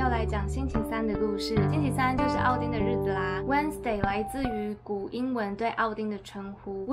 要来讲星期三的故事。星期三就是奥丁的日子啦。Wednesday 来自于古英文对奥丁的称呼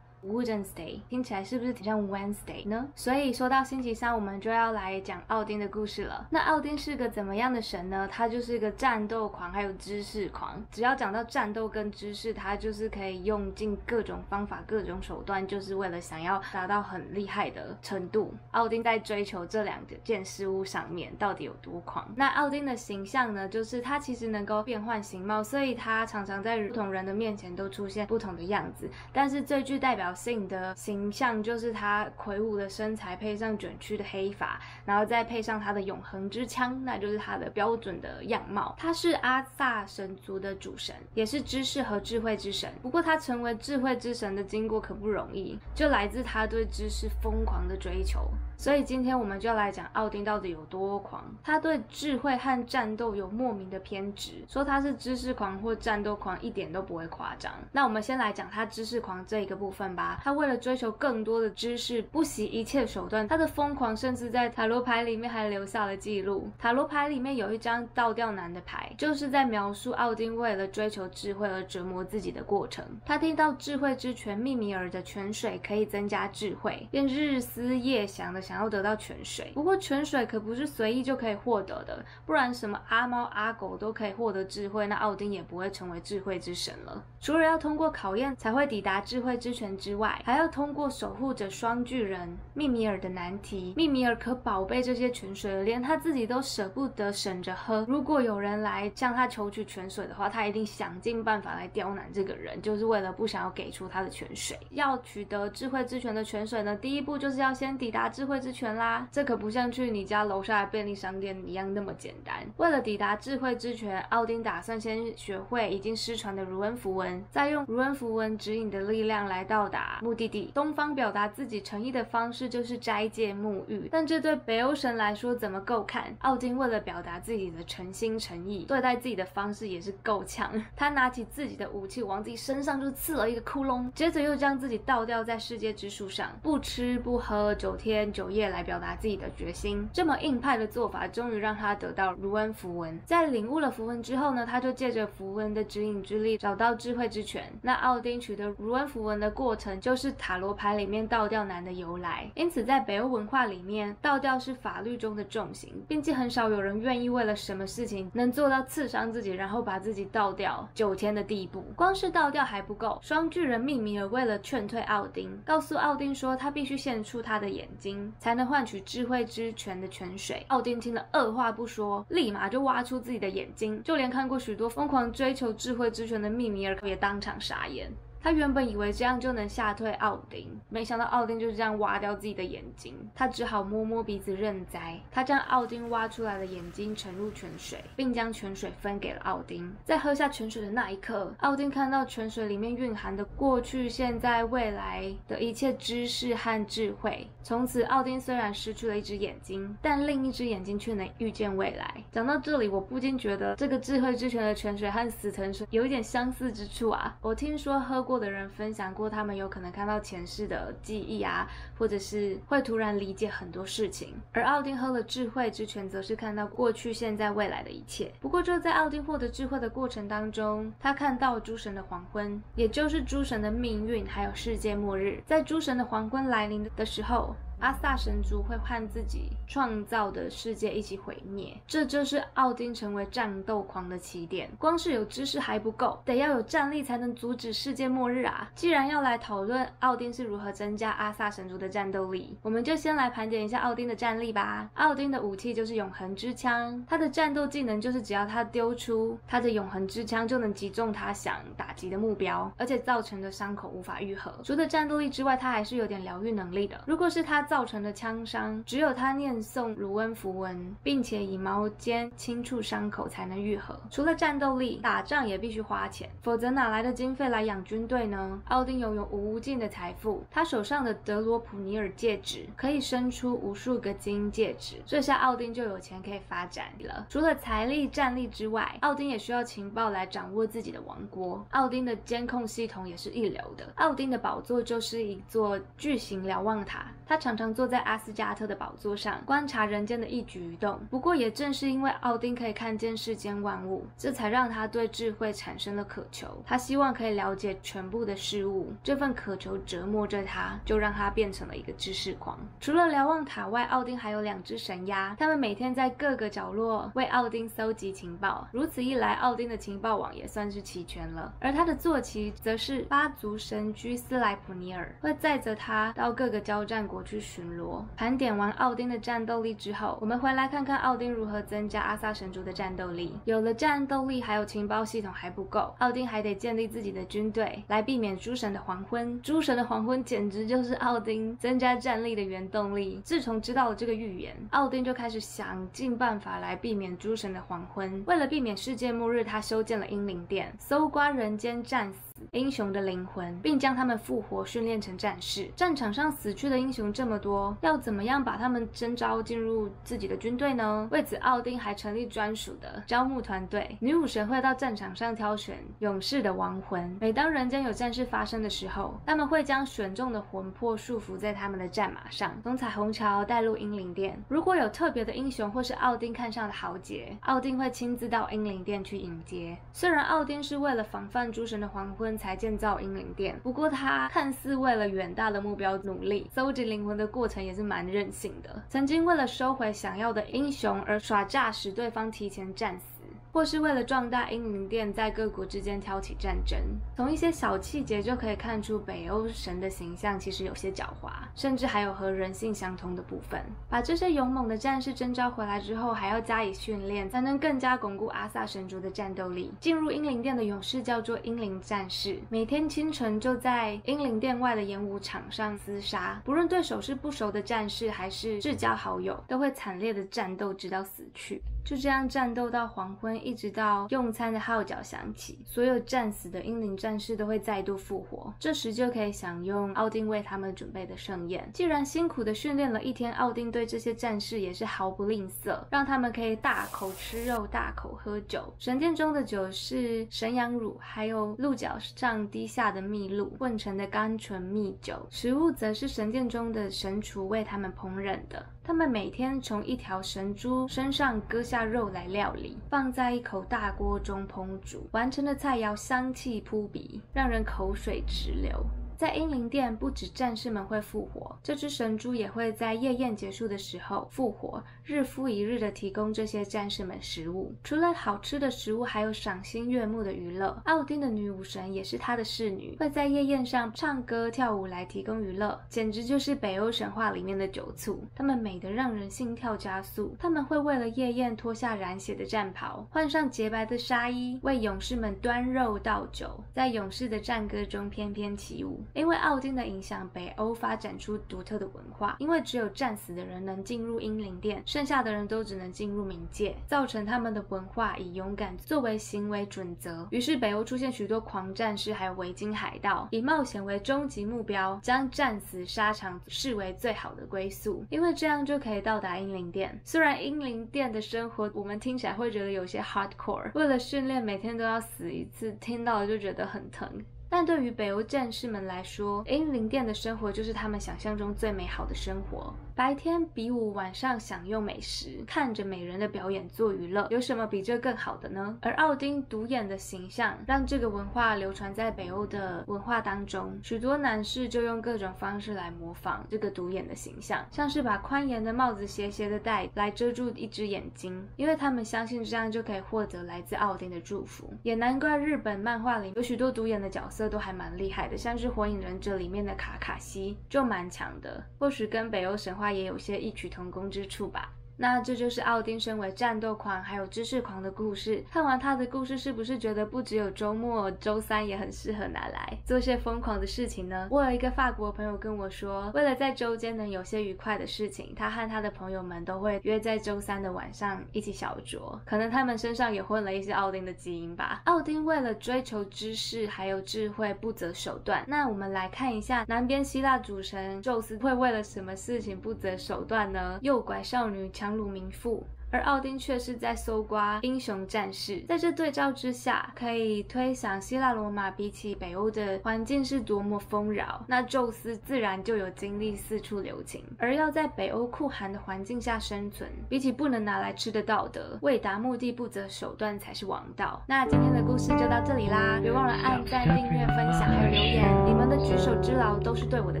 Wooden's Day， 听起来是不是挺像 Wednesday 呢？所以说到星期三，我们就要来讲奥丁的故事了。那奥丁是个怎么样的神呢？他就是个战斗狂，还有知识狂。只要讲到战斗跟知识，他就是可以用尽各种方法、各种手段，就是为了想要达到很厉害的程度。奥丁在追求这两件事物上面到底有多狂？那奥丁的形象呢，就是他其实能够变换形貌，所以他常常在不同人的面前都出现不同的样子。但是最具代表性的形象就是他魁梧的身材配上卷曲的黑发，然后再配上他的永恒之枪，那就是他的标准的样貌。他是阿萨神族的主神，也是知识和智慧之神。不过他成为智慧之神的经过可不容易，就来自他对知识疯狂的追求。所以今天我们就要来讲奥丁到底有多狂。他对智慧和战斗有莫名的偏执，说他是知识狂或战斗狂一点都不会夸张。那我们先来讲他知识狂这一个部分吧。他为了追求更多的知识，不惜一切手段。他的疯狂甚至在塔罗牌里面还留下了记录。塔罗牌里面有一张倒吊男的牌，就是在描述奥丁为了追求智慧而折磨自己的过程。他听到智慧之泉密米尔的泉水可以增加智慧，便日思夜想的想要得到泉水。不过泉水可不是随意就可以获得的，不然什么阿猫阿狗都可以获得智慧，那奥丁也不会成为智慧之神了。除了要通过考验才会抵达智慧之泉之外，还要通过守护着双巨人密米尔的难题。密米尔可宝贝这些泉水了，连他自己都舍不得省着喝。如果有人来向他求取泉水的话，他一定想尽办法来刁难这个人，就是为了不想要给出他的泉水。要取得智慧之泉的泉水呢，第一步就是要先抵达智慧之泉啦。这可不像去你家楼下的便利商店一样那么简单。为了抵达智慧之泉，奥丁打算先学会已经失传的卢恩符文，再用卢恩符文指引的力量来到达目的地。东方表达自己诚意的方式就是斋戒沐浴，但这对北欧神来说怎么够看？奥丁为了表达自己的诚心诚意，对待自己的方式也是够呛。他拿起自己的武器往自己身上就刺了一个窟窿，接着又将自己倒吊在世界之树上，不吃不喝9天9夜来表达自己的决心。这么硬派的做法终于让他得到卢恩符文。在领悟了符文之后呢，他就借着符文的指引之力找到智慧之泉。那奥丁取得卢恩符文的过程就是塔罗牌里面倒吊男的由来。因此在北欧文化里面，倒吊是法律中的重刑，并且很少有人愿意为了什么事情能做到刺伤自己然后把自己倒吊9天的地步。光是倒吊还不够，双巨人密米尔为了劝退奥丁，告诉奥丁说他必须献出他的眼睛才能换取智慧之泉的泉水。奥丁听了二话不说，立马就挖出自己的眼睛，就连看过许多疯狂追求智慧之泉的密米尔也当场傻眼。他原本以为这样就能吓退奥丁，没想到奥丁就这样挖掉自己的眼睛，他只好摸摸鼻子认栽。他将奥丁挖出来的眼睛沉入泉水，并将泉水分给了奥丁。在喝下泉水的那一刻，奥丁看到泉水里面蕴含的过去、现在、未来的一切知识和智慧。从此，奥丁虽然失去了一只眼睛，但另一只眼睛却能预见未来。讲到这里，我不禁觉得这个智慧之泉的泉水和死藤水有一点相似之处啊。我听说喝过的人分享过，他们有可能看到前世的记忆啊，或者是会突然理解很多事情。而奥丁喝了智慧之泉，则是看到过去、现在、未来的一切。不过就在奥丁获得智慧的过程当中，他看到诸神的黄昏，也就是诸神的命运，还有世界末日。在诸神的黄昏来临的时候，阿萨神族会和自己创造的世界一起毁灭，这就是奥丁成为战斗狂的起点。光是有知识还不够，得要有战力才能阻止世界末日啊！既然要来讨论奥丁是如何增加阿萨神族的战斗力，我们就先来盘点一下奥丁的战力吧。奥丁的武器就是永恒之枪，他的战斗技能就是只要他丢出他的永恒之枪，就能击中他想打击的目标，而且造成的伤口无法愈合。除了战斗力之外，他还是有点疗愈能力的。如果是他造成的枪伤，只有他念诵卢恩符文，并且以毛尖轻触伤口才能愈合。除了战斗力，打仗也必须花钱，否则哪来的经费来养军队呢？奥丁拥有无尽的财富，他手上的德罗普尼尔戒指可以生出无数个金戒指，这下奥丁就有钱可以发展了。除了财力、战力之外，奥丁也需要情报来掌握自己的王国。奥丁的监控系统也是一流的。奥丁的宝座就是一座巨型瞭望塔，他常常坐在阿斯加特的宝座上，观察人间的一举一动。不过也正是因为奥丁可以看见世间万物，这才让他对智慧产生了渴求。他希望可以了解全部的事物，这份渴求折磨着他，就让他变成了一个知识狂。除了瞭望塔外，奥丁还有2只神鸦，他们每天在各个角落为奥丁搜集情报。如此一来，奥丁的情报网也算是齐全了。而他的坐骑则是8族神居斯莱普尼尔，会载着他到各个交战国去巡逻。盘点完奥丁的战斗力之后，我们回来看看奥丁如何增加阿萨神族的战斗力。有了战斗力还有情报系统还不够，奥丁还得建立自己的军队，来避免诸神的黄昏。诸神的黄昏简直就是奥丁增加战力的原动力。自从知道了这个预言，奥丁就开始想尽办法来避免诸神的黄昏。为了避免世界末日，他修建了英灵殿，搜刮人间战死英雄的灵魂，并将他们复活训练成战士。战场上死去的英雄这么多，要怎么样把他们征召进入自己的军队呢？为此，奥丁还成立专属的招募团队，女武神会到战场上挑选勇士的亡魂。每当人间有战事发生的时候，他们会将选中的魂魄束缚在他们的战马上，从彩虹桥带入英灵殿。如果有特别的英雄或是奥丁看上的豪杰，奥丁会亲自到英灵殿去迎接。虽然奥丁是为了防范诸神的黄昏才建造英灵殿，不过他看似为了远大的目标努力，搜集灵魂的过程也是蛮任性的。曾经为了收回想要的英雄而耍诈，使对方提前战死，或是为了壮大英灵殿，在各国之间挑起战争。从一些小细节就可以看出北欧神的形象其实有些狡猾，甚至还有和人性相通的部分。把这些勇猛的战士征召回来之后，还要加以训练，才能更加巩固阿萨神族的战斗力。进入英灵殿的勇士叫做英灵战士，每天清晨就在英灵殿外的演武场上厮杀，不论对手是不熟的战士还是至交好友，都会惨烈的战斗直到死去。就这样战斗到黄昏，一直到用餐的号角响起，所有战死的英灵战士都会再度复活，这时就可以享用奥丁为他们准备的盛宴。既然辛苦的训练了一天，奥丁对这些战士也是毫不吝啬，让他们可以大口吃肉，大口喝酒。神殿中的酒是神羊乳，还有鹿角上滴下的蜜露混成的甘醇蜜酒，食物则是神殿中的神厨为他们烹饪的。他们每天从一条神猪身上割下肉来料理，放在一口大锅中烹煮，完成的菜肴香气扑鼻，让人口水直流。在英灵殿，不止战士们会复活，这只神猪也会在夜宴结束的时候复活，日复一日的提供这些战士们食物。除了好吃的食物，还有赏心悦目的娱乐。奥丁的女武神也是他的侍女，会在夜宴上唱歌跳舞来提供娱乐，简直就是北欧神话里面的酒醋。她们美得让人心跳加速，她们会为了夜宴脱下染血的战袍，换上洁白的纱衣，为勇士们端肉倒酒，在勇士的战歌中翩翩起舞。因为奥丁的影响，北欧发展出独特的文化。因为只有战死的人能进入英灵殿，剩下的人都只能进入冥界，造成他们的文化以勇敢作为行为准则。于是北欧出现许多狂战士，还有维京海盗，以冒险为终极目标，将战死沙场视为最好的归宿。因为这样就可以到达英灵殿。虽然英灵殿的生活我们听起来会觉得有些 hardcore， 为了训练每天都要死一次，听到了就觉得很疼。但对于北欧战士们来说，英灵殿的生活就是他们想象中最美好的生活。白天比武，晚上享用美食，看着美人的表演做娱乐，有什么比这更好的呢？而奥丁独眼的形象让这个文化流传在北欧的文化当中，许多男士就用各种方式来模仿这个独眼的形象，像是把宽檐的帽子斜斜的戴来遮住一只眼睛，因为他们相信这样就可以获得来自奥丁的祝福。也难怪日本漫画里有许多独眼的角色都还蛮厉害的，像是火影忍者里面的卡卡西就蛮强的，或许跟北欧神话也有些异曲同工之处吧。那这就是奥丁身为战斗狂还有知识狂的故事。看完他的故事，是不是觉得不只有周末，周三也很适合拿来做些疯狂的事情呢？我有一个法国朋友跟我说，为了在周间能有些愉快的事情，他和他的朋友们都会约在周三的晚上一起小酌，可能他们身上也混了一些奥丁的基因吧。奥丁为了追求知识还有智慧不择手段。那我们来看一下南边希腊主神宙斯会为了什么事情不择手段呢？诱拐少女，强强掳民妇。而奥丁却是在搜刮英雄战士。在这对照之下，可以推想希腊罗马比起北欧的环境是多么丰饶，那宙斯自然就有精力四处留情。而要在北欧酷寒的环境下生存，比起不能拿来吃的道德，为达目的不择手段才是王道。那今天的故事就到这里啦，别忘了按赞、订阅、分享还有留言，你们的举手之劳都是对我的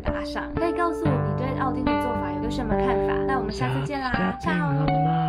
打赏。可以告诉我你对奥丁的做法有什么看法？那我们下次见啦，ciao。